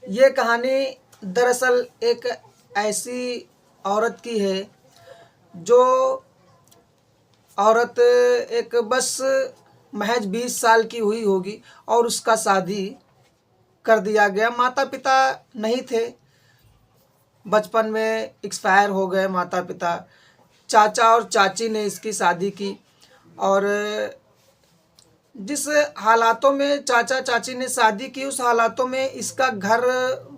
ये कहानी दरअसल एक ऐसी औरत की है जो औरत एक बस महज 20 साल की हुई होगी और उसका शादी कर दिया गया। माता पिता नहीं थे, बचपन में एक्सपायर हो गए माता पिता। चाचा और चाची ने इसकी शादी की और जिस हालातों में चाचा चाची ने शादी की उस हालातों में इसका घर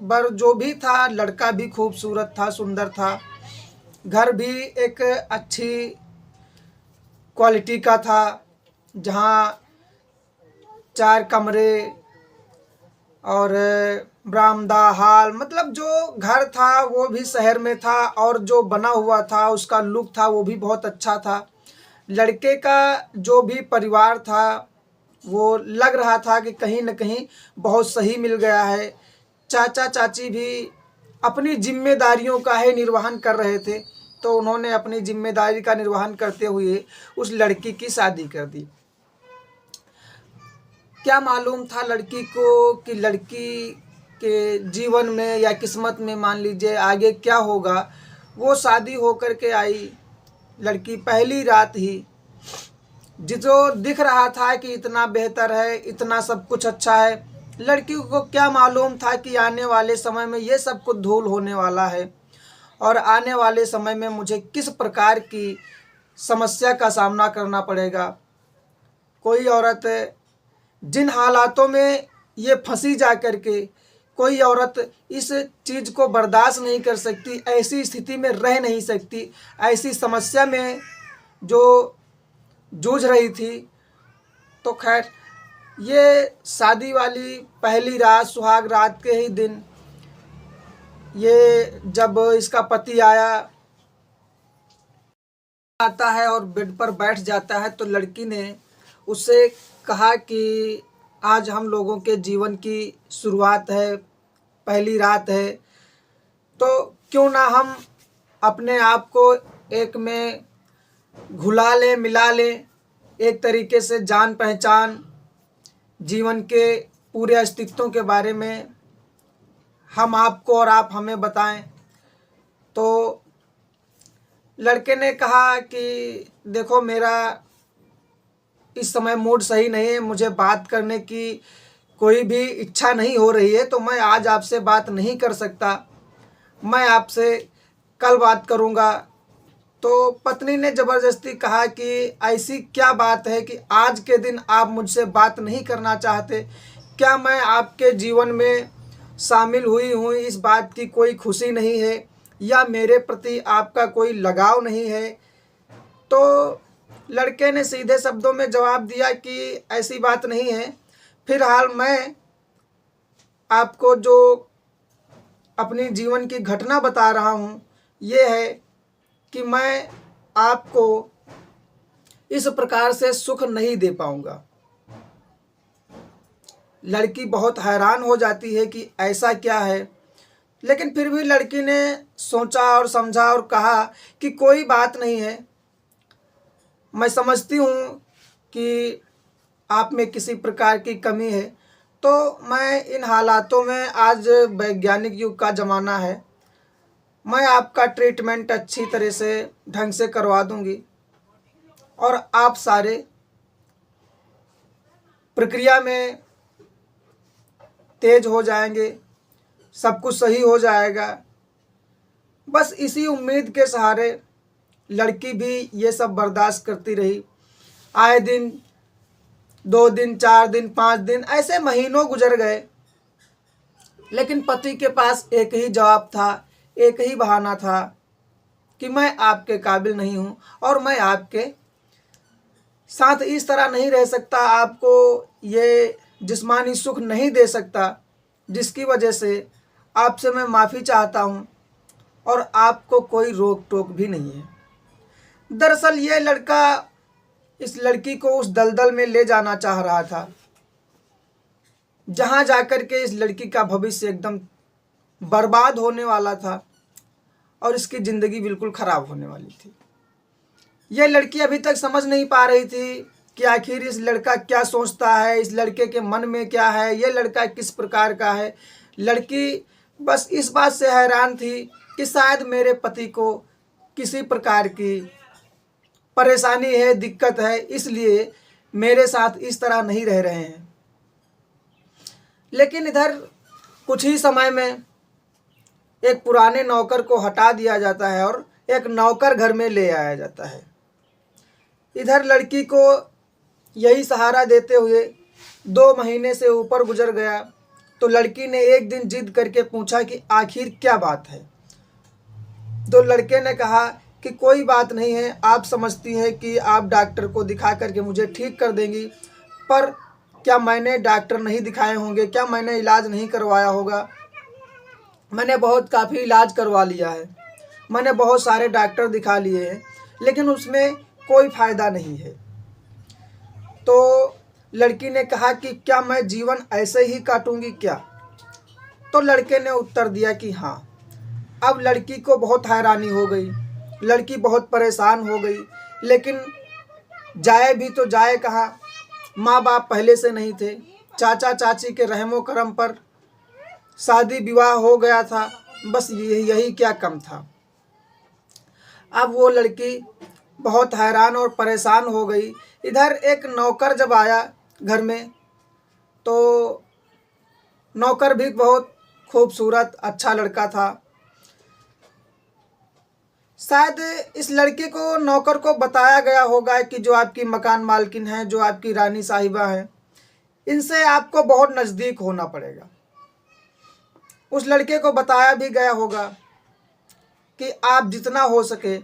बर जो भी था, लड़का भी खूबसूरत था, सुंदर था, घर भी एक अच्छी क्वालिटी का था, जहाँ 4 कमरे और बरामदा हॉल, मतलब जो घर था वो भी शहर में था और जो बना हुआ था उसका लुक था वो भी बहुत अच्छा था। लड़के का जो भी परिवार था वो लग रहा था कि कहीं न कहीं बहुत सही मिल गया है। चाचा चाची भी अपनी जिम्मेदारियों का ही निर्वहन कर रहे थे, तो उन्होंने अपनी जिम्मेदारी का निर्वहन करते हुए उस लड़की की शादी कर दी। क्या मालूम था लड़की को कि लड़की के जीवन में या किस्मत में मान लीजिए आगे क्या होगा। वो शादी होकर के आई, लड़की पहली रात ही जो दिख रहा था कि इतना बेहतर है, इतना सब कुछ अच्छा है, लड़की को क्या मालूम था कि आने वाले समय में ये सब कुछ धूल होने वाला है और आने वाले समय में मुझे किस प्रकार की समस्या का सामना करना पड़ेगा। कोई औरत जिन हालातों में ये फंसी जा कर के, कोई औरत इस चीज़ को बर्दाश्त नहीं कर सकती, ऐसी स्थिति में रह नहीं सकती, ऐसी समस्या में जो जूझ रही थी। तो खैर ये शादी वाली पहली रात, सुहाग रात के ही दिन, ये जब इसका पति आता है और बेड पर बैठ जाता है तो लड़की ने उससे कहा कि आज हम लोगों के जीवन की शुरुआत है, पहली रात है, तो क्यों ना हम अपने आप को एक में घुला लें, मिला लें, एक तरीके से जान पहचान, जीवन के पूरे अस्तित्व के बारे में हम आपको और आप हमें बताएं। तो लड़के ने कहा कि देखो मेरा इस समय मूड सही नहीं है, मुझे बात करने की कोई भी इच्छा नहीं हो रही है, तो मैं आज आपसे बात नहीं कर सकता, मैं आपसे कल बात करूँगा। तो पत्नी ने ज़बरदस्ती कहा कि ऐसी क्या बात है कि आज के दिन आप मुझसे बात नहीं करना चाहते? क्या मैं आपके जीवन में शामिल हुई हूँ इस बात की कोई खुशी नहीं है या मेरे प्रति आपका कोई लगाव नहीं है? तो लड़के ने सीधे शब्दों में जवाब दिया कि ऐसी बात नहीं है। फिलहाल मैं आपको जो अपनी जीवन की घटना बता रहा हूँ ये है कि मैं आपको इस प्रकार से सुख नहीं दे पाऊँगा। लड़की बहुत हैरान हो जाती है कि ऐसा क्या है, लेकिन फिर भी लड़की ने सोचा और समझा और कहा कि कोई बात नहीं है, मैं समझती हूँ कि आप में किसी प्रकार की कमी है, तो मैं इन हालातों में, आज वैज्ञानिक युग का ज़माना है, मैं आपका ट्रीटमेंट अच्छी तरह से ढंग से करवा दूंगी और आप सारे प्रक्रिया में तेज हो जाएंगे, सब कुछ सही हो जाएगा। बस इसी उम्मीद के सहारे लड़की भी ये सब बर्दाश्त करती रही। आए दिन 2 दिन, 4 दिन, 5 दिन, ऐसे महीनों गुजर गए, लेकिन पति के पास एक ही जवाब था, एक ही बहाना था कि मैं आपके काबिल नहीं हूँ और मैं आपके साथ इस तरह नहीं रह सकता, आपको ये जिस्मानी सुख नहीं दे सकता, जिसकी वजह से आपसे मैं माफ़ी चाहता हूँ और आपको कोई रोक टोक भी नहीं है। दरअसल ये लड़का इस लड़की को उस दलदल में ले जाना चाह रहा था जहाँ जाकर के इस लड़की का भविष्य एकदम बर्बाद होने वाला था और इसकी ज़िंदगी बिल्कुल ख़राब होने वाली थी। यह लड़की अभी तक समझ नहीं पा रही थी कि आखिर इस लड़का क्या सोचता है, इस लड़के के मन में क्या है, ये लड़का किस प्रकार का है। लड़की बस इस बात से हैरान थी कि शायद मेरे पति को किसी प्रकार की परेशानी है, दिक्कत है, इसलिए मेरे साथ इस तरह नहीं रह रहे हैं। लेकिन इधर कुछ ही समय में एक पुराने नौकर को हटा दिया जाता है और एक नौकर घर में ले आया जाता है। इधर लड़की को यही सहारा देते हुए 2 महीने से ऊपर गुजर गया, तो लड़की ने एक दिन जिद करके पूछा कि आखिर क्या बात है। तो लड़के ने कहा कि कोई बात नहीं है, आप समझती हैं कि आप डॉक्टर को दिखा करके मुझे ठीक कर देंगी, पर क्या मैंने डॉक्टर नहीं दिखाए होंगे, क्या मैंने इलाज नहीं करवाया होगा। मैंने काफ़ी इलाज करवा लिया है, मैंने बहुत सारे डॉक्टर दिखा लिए हैं, लेकिन उसमें कोई फ़ायदा नहीं है। तो लड़की ने कहा कि क्या मैं जीवन ऐसे ही काटूंगी क्या। तो लड़के ने उत्तर दिया कि हाँ। अब लड़की को बहुत हैरानी हो गई, लड़की बहुत परेशान हो गई, लेकिन जाए भी तो जाए कहाँ। माँ बाप पहले से नहीं थे, चाचा चाची के रहमो करम पर शादी विवाह हो गया था, बस यही क्या कम था। अब वो लड़की बहुत हैरान और परेशान हो गई। इधर एक नौकर जब आया घर में, तो नौकर भी बहुत खूबसूरत अच्छा लड़का था। शायद इस लड़के को नौकर को बताया गया होगा कि जो आपकी मकान मालकिन है, जो आपकी रानी साहिबा है, इनसे आपको बहुत नज़दीक होना पड़ेगा। उस लड़के को बताया भी गया होगा कि आप जितना हो सके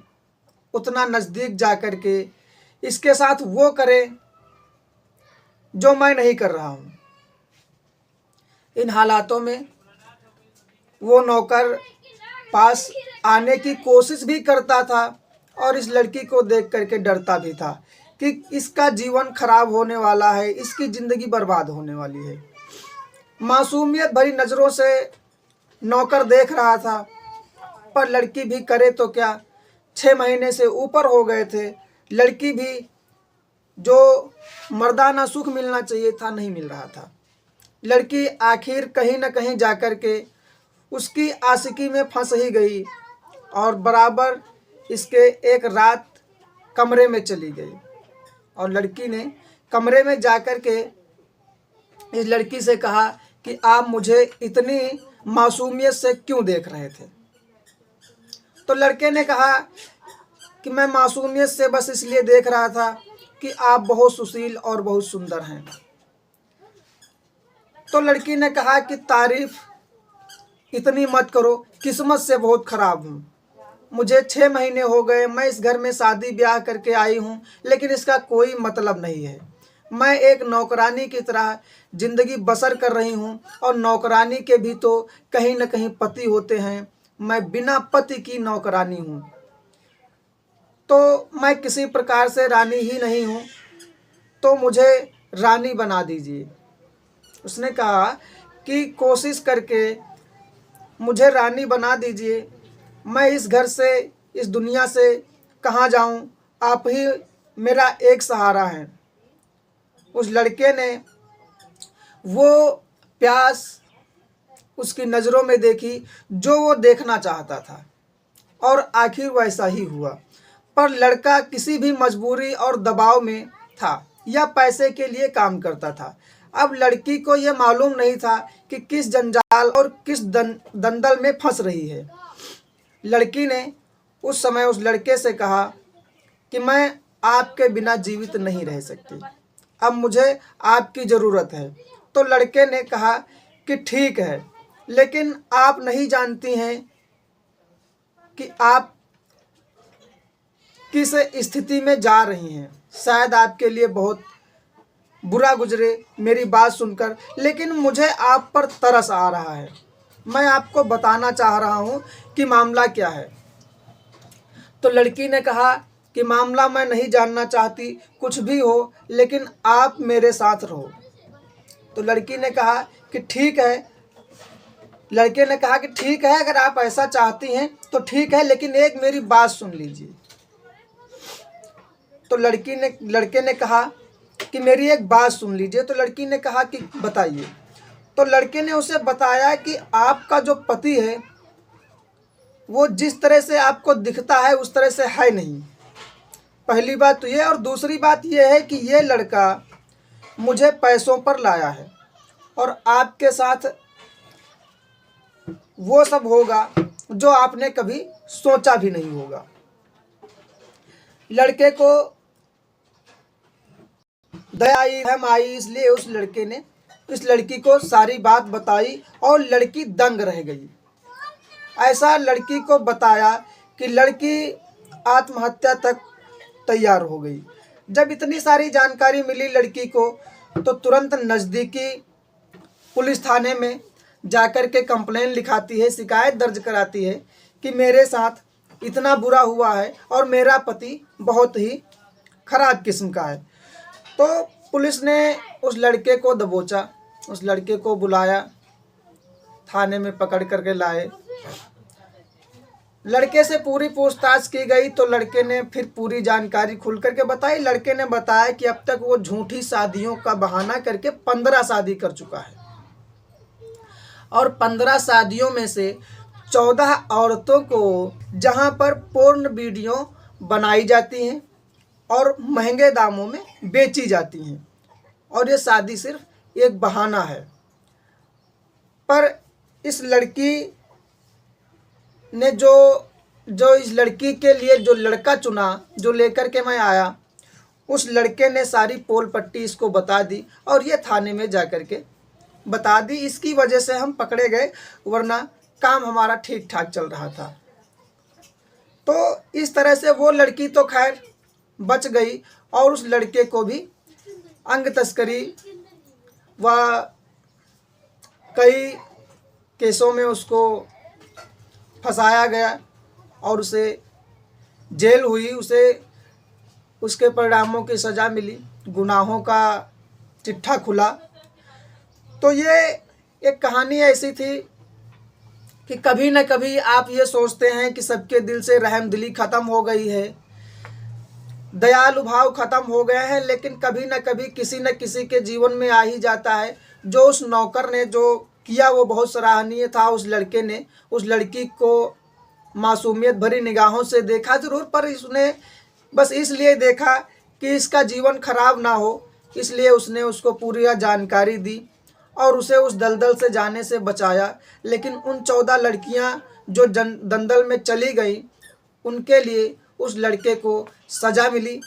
उतना नज़दीक जा कर के इसके साथ वो करें जो मैं नहीं कर रहा हूँ। इन हालातों में वो नौकर पास आने की कोशिश भी करता था और इस लड़की को देख करके डरता भी था कि इसका जीवन खराब होने वाला है, इसकी ज़िंदगी बर्बाद होने वाली है। मासूमियत भरी नज़रों से नौकर देख रहा था, पर लड़की भी करे तो क्या। 6 महीने से ऊपर हो गए थे, लड़की भी जो मर्दाना सुख मिलना चाहिए था नहीं मिल रहा था। लड़की आखिर कहीं न कहीं जाकर के उसकी आशिकी में फंस ही गई और बराबर इसके एक रात कमरे में चली गई। और लड़की ने कमरे में जाकर के इस लड़की से कहा कि आप मुझे इतनी मासूमियत से क्यों देख रहे थे। तो लड़के ने कहा कि मैं मासूमियत से बस इसलिए देख रहा था कि आप बहुत सुशील और बहुत सुंदर हैं। तो लड़की ने कहा कि तारीफ इतनी मत करो, किस्मत से बहुत ख़राब हूँ। मुझे 6 महीने हो गए, मैं इस घर में शादी ब्याह करके आई हूँ, लेकिन इसका कोई मतलब नहीं है। मैं एक नौकरानी की तरह ज़िंदगी बसर कर रही हूँ और नौकरानी के भी तो कहीं न कहीं पति होते हैं। मैं बिना पति की नौकरानी हूँ, तो मैं किसी प्रकार से रानी ही नहीं हूँ, तो मुझे रानी बना दीजिए। उसने कहा कि कोशिश करके मुझे रानी बना दीजिए, मैं इस घर से, इस दुनिया से कहाँ जाऊँ, आप ही मेरा एक सहारा है। उस लड़के ने वो प्यास उसकी नज़रों में देखी जो वो देखना चाहता था, और आखिर वैसा ही हुआ। पर लड़का किसी भी मजबूरी और दबाव में था या पैसे के लिए काम करता था। अब लड़की को ये मालूम नहीं था कि किस जंजाल और किस दंदल में फंस रही है। लड़की ने उस समय उस लड़के से कहा कि मैं आपके बिना जीवित नहीं रह सकती, अब मुझे आपकी ज़रूरत है। तो लड़के ने कहा कि ठीक है, लेकिन आप नहीं जानती हैं कि आप किस स्थिति में जा रही हैं। शायद आपके लिए बहुत बुरा गुजरे मेरी बात सुनकर, लेकिन मुझे आप पर तरस आ रहा है। मैं आपको बताना चाह रहा हूँ कि मामला क्या है। तो लड़की ने कहा कि मामला मैं नहीं जानना चाहती, कुछ भी हो, लेकिन आप मेरे साथ रहो। तो लड़की ने कहा कि ठीक है। लड़के ने कहा कि ठीक है, अगर आप ऐसा चाहती हैं तो ठीक है, लेकिन एक मेरी बात सुन लीजिए। तो लड़के ने कहा कि मेरी एक बात सुन लीजिए। तो लड़की ने कहा कि बताइए। तो लड़के ने उसे बताया कि आपका जो पति है वो जिस तरह से आपको दिखता है उस तरह से है नहीं। पहली बात तो ये, और दूसरी बात ये है कि ये लड़का मुझे पैसों पर लाया है और आपके साथ वो सब होगा जो आपने कभी सोचा भी नहीं होगा। लड़के को दया आई, रहम आई, इसलिए उस लड़के ने इस लड़की को सारी बात बताई और लड़की दंग रह गई। ऐसा लड़की को बताया कि लड़की आत्महत्या तक तैयार हो गई। जब इतनी सारी जानकारी मिली लड़की को तो तुरंत नज़दीकी पुलिस थाने में जाकर के कंप्लेन लिखाती है, शिकायत दर्ज कराती है कि मेरे साथ इतना बुरा हुआ है और मेरा पति बहुत ही खराब किस्म का है। तो पुलिस ने उस लड़के को दबोचा, उस लड़के को बुलाया, थाने में पकड़ करके लाए। लड़के से पूरी पूछताछ की गई तो लड़के ने फिर पूरी जानकारी खुल करके बताई। लड़के ने बताया कि अब तक वो झूठी शादियों का बहाना करके 15 शादी कर चुका है और 15 शादियों में से 14 औरतों को जहां पर पोर्न वीडियो बनाई जाती हैं और महंगे दामों में बेची जाती हैं, और ये शादी सिर्फ एक बहाना है। पर इस लड़की ने जो इस लड़की के लिए जो लड़का चुना, जो लेकर के मैं आया, उस लड़के ने सारी पोल पट्टी इसको बता दी और ये थाने में जा कर के बता दी। इसकी वजह से हम पकड़े गए, वरना काम हमारा ठीक ठाक चल रहा था। तो इस तरह से वो लड़की तो खैर बच गई और उस लड़के को भी अंग तस्करी व कई केसों में उसको फंसाया गया और उसे जेल हुई, उसे उसके परिणामों की सज़ा मिली, गुनाहों का चिट्ठा खुला। तो ये एक कहानी ऐसी थी कि कभी न कभी आप ये सोचते हैं कि सबके दिल से रहमदिली ख़त्म हो गई है, दयालु भाव ख़त्म हो गए हैं, लेकिन कभी न कभी किसी न किसी के जीवन में आ ही जाता है। जो उस नौकर ने जो किया वो बहुत सराहनीय था। उस लड़के ने उस लड़की को मासूमियत भरी निगाहों से देखा ज़रूर, पर उसने बस इसलिए देखा कि इसका जीवन खराब ना हो, इसलिए उसने उसको पूरी जानकारी दी और उसे उस दलदल से जाने से बचाया। लेकिन उन 14 लड़कियां जो दलदल में चली गई, उनके लिए उस लड़के को सज़ा मिली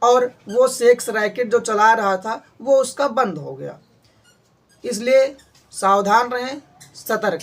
और वो सेक्स रैकेट जो चला रहा था वो उसका बंद हो गया। इसलिए सावधान रहें, सतर्क।